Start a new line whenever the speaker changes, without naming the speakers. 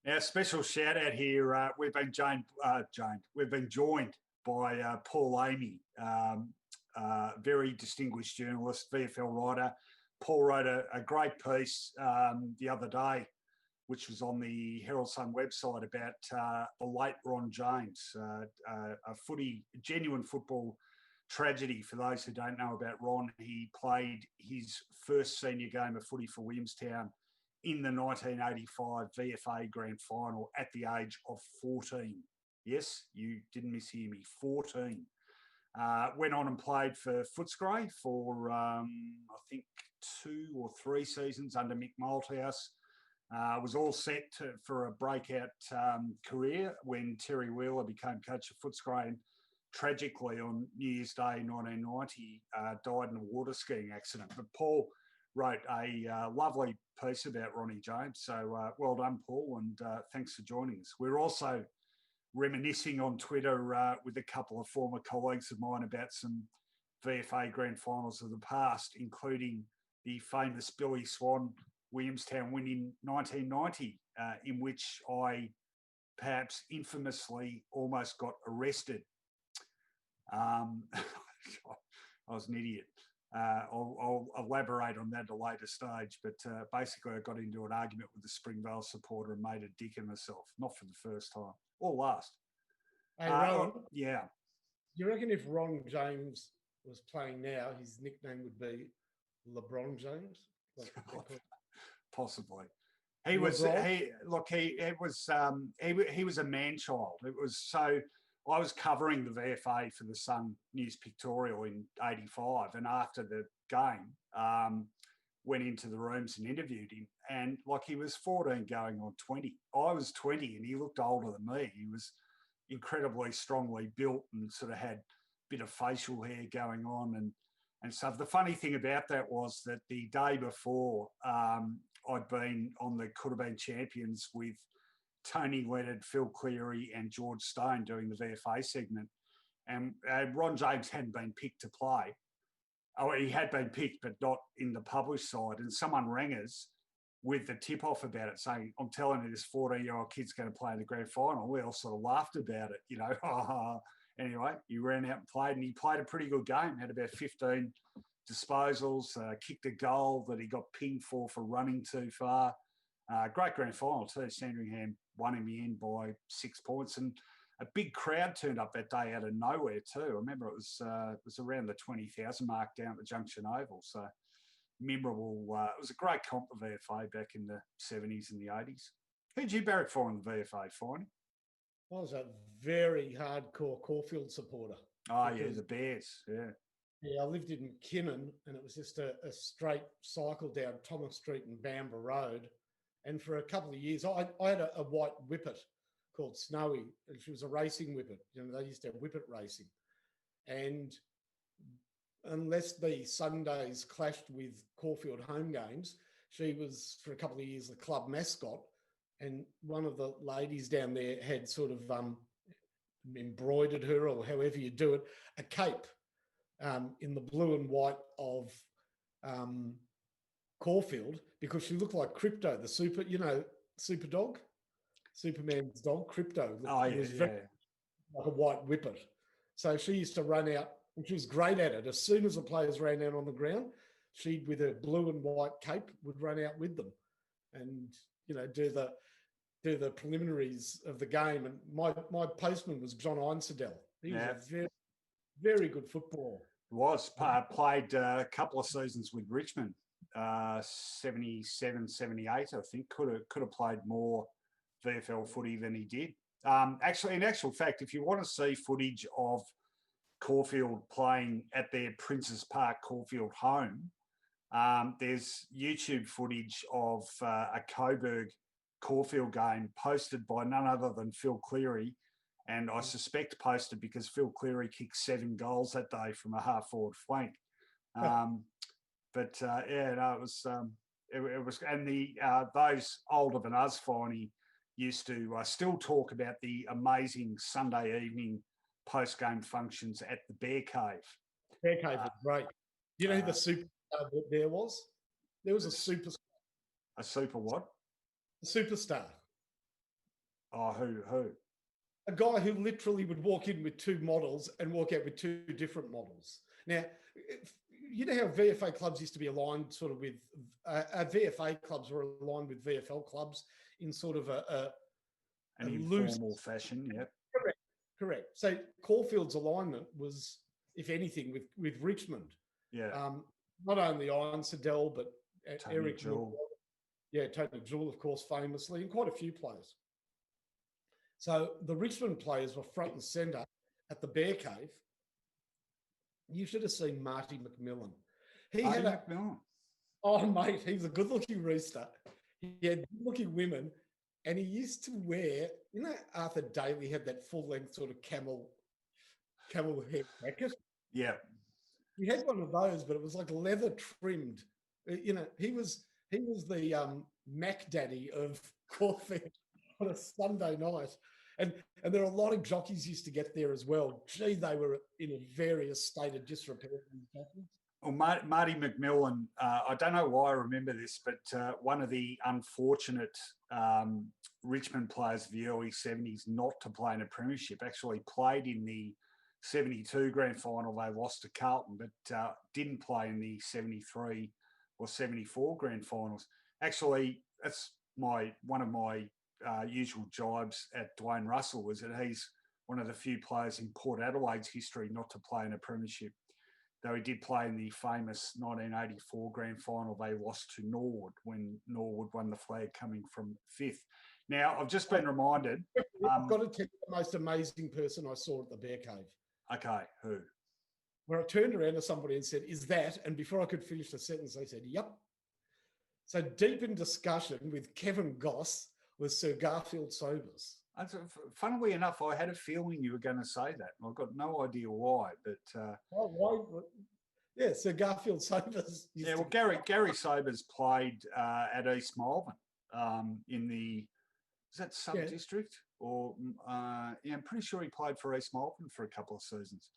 Our special shout out here. We've been joined by PaulAmy, very distinguished journalist, VFL writer. Paul wrote a great piece the other day, which was on the Herald Sun website about the late Ron James, a genuine football tragedy. For those who don't know about Ron, he played his first senior game of footy for Williamstown in the 1985 VFA Grand Final at the age of 14. Yes, you didn't mishear me, 14. Went on and played for Footscray for, I think, 2 or 3 seasons under Mick Malthouse. Was all set for a breakout career when Terry Wheeler became coach of Footscray, and tragically on New Year's Day 1990 died in a water skiing accident. But Paul wrote a lovely piece about Ronnie James. So well done, Paul, and thanks for joining us. We're also reminiscing on Twitter with a couple of former colleagues of mine about some VFA Grand Finals of the past, including the famous Billy Swan Williamstown win in 1990, in which I perhaps infamously almost got arrested. I was an idiot. I'll elaborate on that at a later stage, but basically I got into an argument with a Springvale supporter and made a dick of myself, not for the first time or last.
Hey, Rowan,
yeah.
Do you reckon if Ron James was playing now, his nickname would be LeBron James?
Possibly. He was a man child. It was so. I was covering the VFA for the Sun News Pictorial in '85, and after the game, went into the rooms and interviewed him. And he was 14 going on 20. I was 20 and he looked older than me. He was incredibly strongly built and sort of had a bit of facial hair going on and stuff. The funny thing about that was that the day before, I'd been on the Could Have Been Champions with Tony Leonard, Phil Cleary and George Stone doing the VFA segment. And Ron James hadn't been picked to play. Oh, he had been picked, but not in the published side. And someone rang us with the tip-off about it, saying, I'm telling you, this 14-year-old kid's going to play in the grand final. We all sort of laughed about it, you know. Anyway, he ran out and played, and he played a pretty good game, had about 15 disposals, kicked a goal that he got pinged for running too far. Great grand final too. Sandringham won in the end by 6 points, and a big crowd turned up that day out of nowhere too. I remember it was around the 20,000 mark down at the Junction Oval. So memorable. It was a great comp of VFA back in the 70s and the 80s. Who'd you barrack for in the VFA, Finey?
I was a very hardcore Caulfield supporter.
Oh, yeah, the Bears, yeah.
Yeah, I lived in Kinnan, and it was just a straight cycle down Thomas Street and Bamber Road. And for a couple of years, I had a white whippet called Snowy, and she was a racing whippet. You know, they used to have whippet racing. And unless the Sundays clashed with Caulfield home games, she was, for a couple of years, the club mascot. And one of the ladies down there had sort of embroidered her, or however you do it, a cape in the blue and white of Caulfield, because she looked like Crypto, the super dog, Superman's dog, Crypto.
Oh, yeah,
like a white whippet. So she used to run out, and she was great at it. As soon as the players ran out on the ground, she, with her blue and white cape, would run out with them and, you know, do the preliminaries of the game. And my postman was John Einsedell. He was a very, very good footballer.
Was played a couple of seasons with Richmond, 77, 78, I think. Could have played more VFL footy than he did. Actually, in actual fact, if you want to see footage of Caulfield playing at their Princes Park Caulfield home, there's YouTube footage of a Coburg Caulfield game posted by none other than Phil Cleary, and I suspect posted because Phil Cleary kicked 7 goals that day from a half-forward flank. It was, and those older than us, Finey, used to still talk about the amazing Sunday evening post-game functions at the Bear Cave.
Bear Cave was great. You know who the superstar there was? There was a superstar.
A super what?
A superstar.
Oh, who?
A guy who literally would walk in with two models and walk out with two different models. Now, you know how VFA clubs used to be aligned sort of with, VFA clubs were aligned with VFL clubs in sort of
An
loose,
informal fashion, yeah.
Correct. So Caulfield's alignment was, if anything, with Richmond.
Yeah.
Not only Iron Siddell, but Eric
Jewell.
Tony Jewell, of course, famously, and quite a few players. So the Richmond players were front and centre at the Bear Cave. You should have seen Marty McMillan.
McMillan.
Oh, mate, he was a good-looking rooster. He had good-looking women, and he used to wear, you know, Arthur Daly had that full-length sort of camel hair jacket.
Yeah.
He had one of those, but it was like leather trimmed. You know, he was the Mac Daddy of Caulfield on a Sunday night. And there are a lot of jockeys used to get there as well. Gee, they were in a various state of disrepair.
Well, Marty McMillan, I don't know why I remember this, but one of the unfortunate Richmond players of the early 70s not to play in a premiership actually played in the 72 grand final. They lost to Carlton, but didn't play in the 73 or 74 grand finals. Actually, that's one of my usual jibes at Dwayne Russell was that he's one of the few players in Port Adelaide's history not to play in a premiership. Though he did play in the famous 1984 grand final, they lost to Norwood when Norwood won the flag coming from fifth. Now, I've just been reminded.
I've got to tell you the most amazing person I saw at the Bear Cave.
Okay, who?
Where I turned around to somebody and said, "Is that?" And before I could finish the sentence, they said, "Yep." So deep in discussion with Kevin Goss was Sir Garfield Sobers.
Funnily enough, I had a feeling you were going to say that. I've got no idea why, but
why? Yeah, Sir Garfield Sobers.
Yeah, well, Gary Sobers played at East Malvern in the sub district, or yeah, I'm pretty sure he played for East Malvern for a couple of seasons.